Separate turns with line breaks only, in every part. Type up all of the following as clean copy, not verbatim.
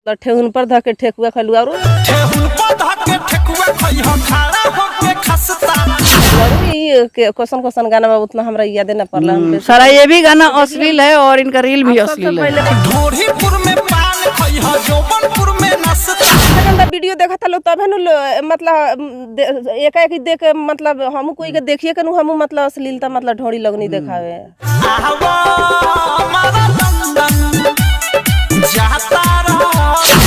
तो ठेहुन पर धके ठेकुआ खलुआ और
ठेहुन पर धके ठेकुआ खइहो खड़ा होके खसता।
ये क्वेश्चन क्वेश्चन गाना उतना हमरा याद ना पड़ला।
सारा ये भी गाना अश्लील है और इनका रील भी अश्लील है।
ढोरीपुर में पान खइहो जौबनपुर में नसता।
गंदा वीडियो देखा था लो तब है न मतलब एक देख मतलब हम कोई के देखिए कनु हम मतलब अश्लीलता मतलब ढोड़ी लगनी देखावे।
आहवा हमारा लंदन जाता रहा।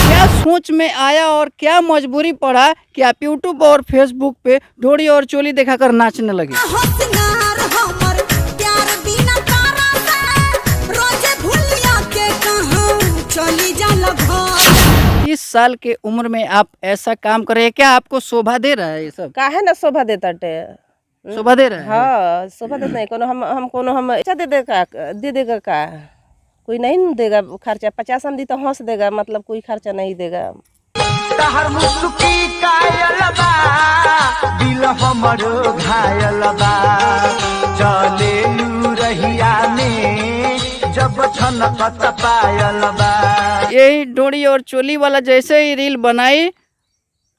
क्या सोच में आया और क्या मजबूरी पड़ा कि आप यूट्यूब और फेसबुक पे ढोड़ी और चोली दिखाकर नाचने लगे। इस साल के उम्र में आप ऐसा काम कर रहे हैं, क्या आपको शोभा दे रहा है ये सब?
काहे ना शोभा देता टे
शोभा दे रहा है?
हाँ शोभा देता नहीं कोनो हम कोनो हम अच्छा दे देगा का कोई नहीं देगा खर्चा 50 हम दी तो हंस देगा मतलब कोई खर्चा नहीं देगा।
तहर मुस्की कायल बा दिल हमरो घायल बा चले लू रहिया में जब छनकत पायल बा।
यही डोरी और चोली वाला जैसे ही रील बनाई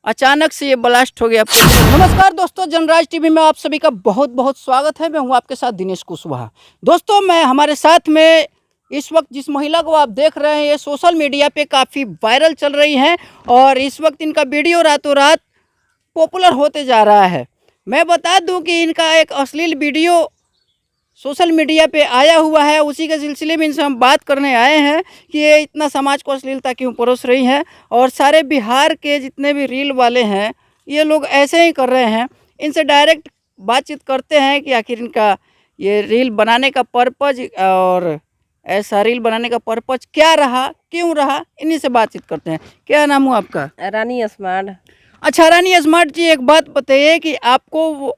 अचानक से ये ब्लास्ट हो गया। नमस्कार दोस्तों, जनराज टीवी में आप सभी का बहुत बहुत स्वागत है। मैं हूं आपके साथ दिनेश कुशवाहा। दोस्तों मैं हमारे साथ में इस वक्त जिस महिला को आप देख रहे हैं ये सोशल मीडिया पे काफ़ी वायरल चल रही हैं और इस वक्त इनका वीडियो रातों रात पॉपुलर होते जा रहा है। मैं बता दूं कि इनका एक अश्लील वीडियो सोशल मीडिया पे आया हुआ है, उसी के सिलसिले में इनसे हम बात करने आए हैं कि ये इतना समाज को अश्लीलता क्यों परोस रही हैं। और सारे बिहार के जितने भी रील वाले हैं ये लोग ऐसे ही कर रहे हैं। इनसे डायरेक्ट बातचीत करते हैं कि आखिर इनका ये रील बनाने का पर्पज़ और ऐसा रील बनाने का पर्पज़ क्या रहा, क्यों रहा, इन्हीं से बातचीत करते हैं। क्या नाम हुआ आपका?
रानी स्मार्ट।
अच्छा रानी स्मार्ट जी, एक बात बताइए कि आपको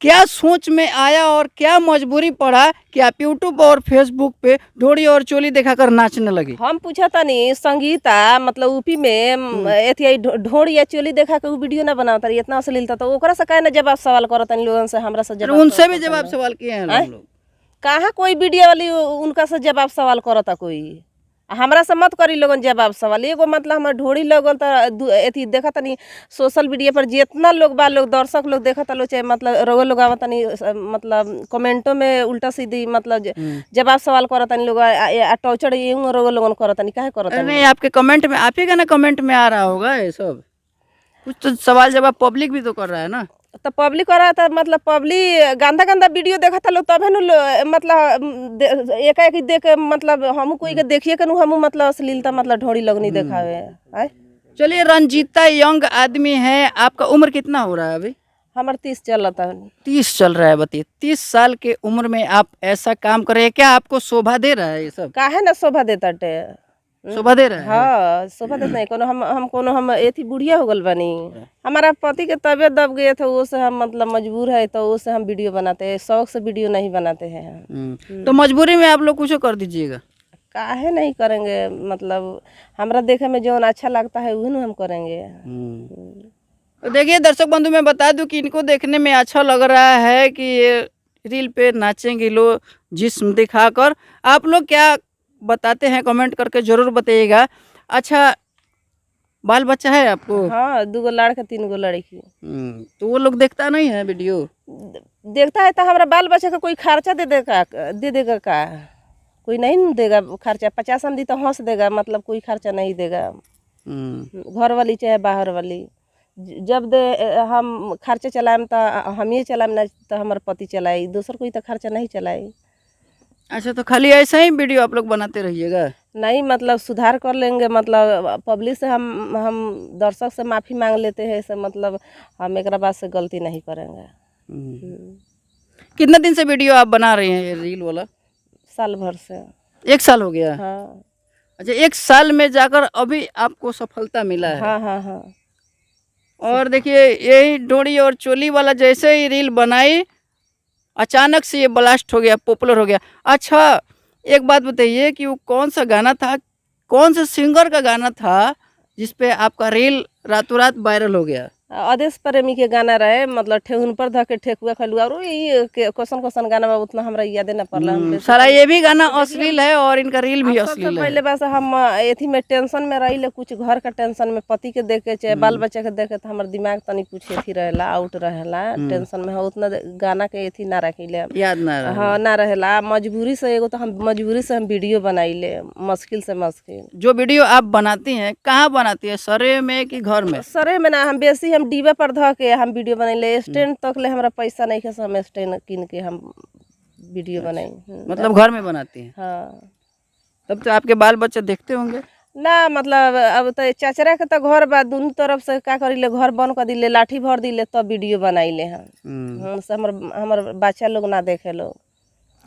क्या सोच में आया और क्या मजबूरी पड़ा कि आप यूट्यूब और फेसबुक पे ढोड़ी और चोली दिखाकर नाचने लगी?
हम पूछा तनी संगीता मतलब यूपी में एथी ढोड़ी या चोली देखा के वीडियो ना बनाता रही इतना अश्लीलता तो ओकरा से काहे ना जवाब सवाल करत तनी लोगन से हमरा से जवाब
उनसे भी जवाब सवाल किए हैं हम लोग।
कहाँ कोई वीडियो वाली उनका से जवाब सवाल करता कोई हमरा से मत करी लोगन जवाब सवाल। एगो मतलब हमार ढोड़ी लगल तो एथी देखा तनी सोशल मीडिया पर जितना लोग बा लोग दर्शक लोग देखा लोग चाहे मतलब रोग लोग आवत तनी मतलब कमेंटों में उल्टा सीधी मतलब जवाब सवाल करत तनी लोग टॉर्चर यूं रोग लोगन करत तनी काहे करत
नहीं आपके कमेंट में आप ही का ना कमेंट में आ रहा होगा ये सब कुछ तो सवाल जवाब पब्लिक भी तो कर रहा है ना।
तो पब्लिक कर रहा था मतलब पब्लिक गंदा गंदा वीडियो देखा था लोग तब है न मतलब एक देख मतलब हम कोई के देखिए कनु हम मतलब अश्लीलता मतलब ढोड़ी लगनी देखावे।
चलिए रंजीता यंग आदमी है, आपका उम्र कितना हो रहा है अभी?
हमारे 30 चल रहा था।
30 चल रहा है। बताइए 30 साल के उम्र में आप ऐसा काम कर रहे हैं, क्या आपको शोभा दे रहा है ये सब?
काहे ना शोभा देता टे
शोभा दे रहा है?
हाँ शोभा देता नहीं कोनो हम एथी बुढ़िया हो गल बनी। हमारा पति के तबियत दब गए थे वो से हम मतलब मजबूर है तो वो से हम वीडियो बनाते हैं, शौक से वीडियो नहीं बनाते हैं।
तो मजबूरी में आप लोग कुछ कर दीजिएगा।
काहे नहीं करेंगे मतलब हमरा देखे में जो अच्छा लगता है वही हम करेंगे।
तो देखिए दर्शक बंधु मैं बता दूं कि इनको देखने में अच्छा लग रहा है कि ये रील पे नाचेंगे लोग जिस्म दिखाकर। आप लोग क्या बताते हैं कमेंट करके ज़रूर बताइएगा। अच्छा बाल बच्चा है आपको?
हाँ 2 लड़का 3 लड़की।
तो वो लोग देखता नहीं है वीडियो?
देखता है तो हमारा बाल बच्चा का कोई खर्चा दे देगा का कोई नहीं देगा खर्चा 50 हम दी तो हंस देगा मतलब कोई खर्चा नहीं देगा। घर वाली चाहे बाहर वाली जब दे हम खर्चा चलाएम तो हम ये चलाएम ना तो हमारे पति चलाई, दूसर कोई तो खर्चा नहीं चलाई।
अच्छा तो खाली ऐसा ही वीडियो आप लोग बनाते रहिएगा? नहीं
मतलब सुधार कर लेंगे मतलब पब्लिक से हम दर्शक से माफ़ी मांग लेते हैं ऐसे मतलब हम एक बाद से गलती नहीं करेंगे।
कितना दिन से वीडियो आप बना रहे हैं ये रील वाला?
साल भर से।
1 साल हो गया?
हाँ।
अच्छा 1 साल में जाकर अभी आपको सफलता मिला है?
हाँ हाँ हाँ।
और देखिए यही डोरी और चोली वाला जैसे ही रील बनाई अचानक से ये ब्लास्ट हो गया, पॉपुलर हो गया। अच्छा एक बात बताइए कि वो कौन सा गाना था, कौन से सिंगर का गाना था जिस पे आपका रील रातों रात वायरल हो गया?
आदेश प्रेमी के गाना रहे, मतलब ठेहुन पर धऽ के ठेकुआ खलुआ और ये क्वेश्चन क्वेश्चन गाना बा, उतना हमरा यादे न पड़ला।
सारा ये भी गाना अश्लील है और इनका रील भी
सबसे
अश्लील है।
पहले बस हम एथी में टेंशन में रही, कुछ घर का टेंशन में, पति के देखे चाहे बाल बच्चा के देखे तो हमार दिमाग तनी कुछ एथी रहेला, आउट रहेला टेंशन में। उतना गाना के एथी ना रखिले,
याद ना रहे।
हाँ ना रहेला। मजबूरी से एगो तो हम मजबूरी से हम वीडियो बनाइले, मुश्किल से मुश्किल।
जो वीडियो आप बनाती हैं कहाँ बनाती है, सरे में कि घर में?
सरे में ना, हम बेसी हम डीबे पर धऽ के हम वीडियो बनैले। स्टैंड तक ले हमरा पैसा नहीं है, हम स्टैंड किन के हम वीडियो बनाई।
मतलब घर में बनाती हैं?
हाँ।
तब तो आपके बाल बच्चे देखते होंगे
ना, मतलब अब तो चाचरा के तो घर बा, दोनों तरफ से का करिले, घर बंद कर दिले, लाठी भर दिले, तब वीडियो बनाइले हम। से हमर बच्चा लोग ना देखे लोग।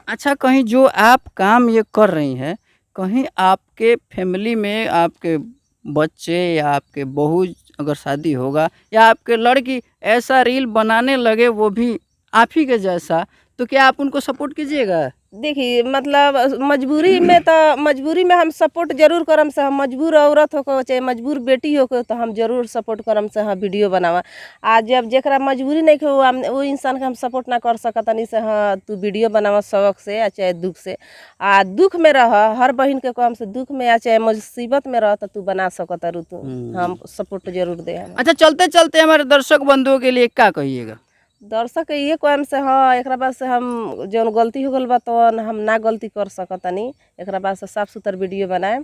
अच्छा, कहीं जो आप काम ये कर रही हैं, कहीं आपके फैमिली में आपके बच्चे या आपके बहू अगर शादी होगा या आपके लड़की ऐसा रील बनाने लगे वो भी आप ही के जैसा, तो क्या आप उनको सपोर्ट कीजिएगा?
देखिए, मतलब मजबूरी में हम सपोर्ट जरूर करम से। हम मजबूर औरत हो को चाहे मजबूर बेटी हो को, तो हम जरूर सपोर्ट करम से हाँ वीडियो बनावा। आज जब जेकरा मजबूरी नहीं हो, वो इंसान के हम सपोर्ट ना कर सकतनी से हाँ तू वीडियो बनावा शौक से या चाहे दुख से। आ दुख में रह, हर बहन के काम से दुख में या चाहे मुसीबत में रह, तो तू बना सकत रू, तू हम सपोर्ट जरूर दे।
अच्छा, चलते चलते हमारे दर्शक बंधुओं के लिए क्या कहिएगा?
दर्शक ये कहम से हाँ, एक बाद से हम जौन गलती हो गल बा तो हम ना गलती कर सकतनी। एक बाद से साफ सुथर वीडियो बनाए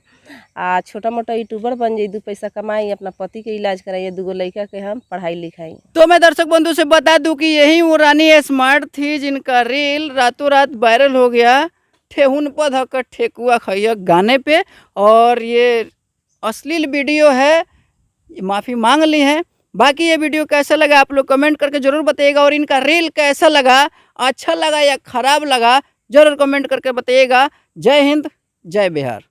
आ छोटा मोटा यूट्यूबर बन जाई, 2 पैसा कमाई, अपना पति के इलाज कराइए, 2 लड़का के हम पढ़ाई लिखाई।
तो मैं दर्शक बंधु से बता दूं कि यही वो रानी स्मार्ट थी जिनका रील रातों रात वायरल हो गया, ठेहुन पर धक्कर ठेकुआ खैया गाने पे। और ये अश्लील वीडियो है, माफ़ी मांग ली है। बाकी ये वीडियो कैसा लगा आप लोग कमेंट करके ज़रूर बताइएगा, और इनका रील कैसा लगा, अच्छा लगा या ख़राब लगा, ज़रूर कमेंट करके बताइएगा। जय हिंद, जय बिहार।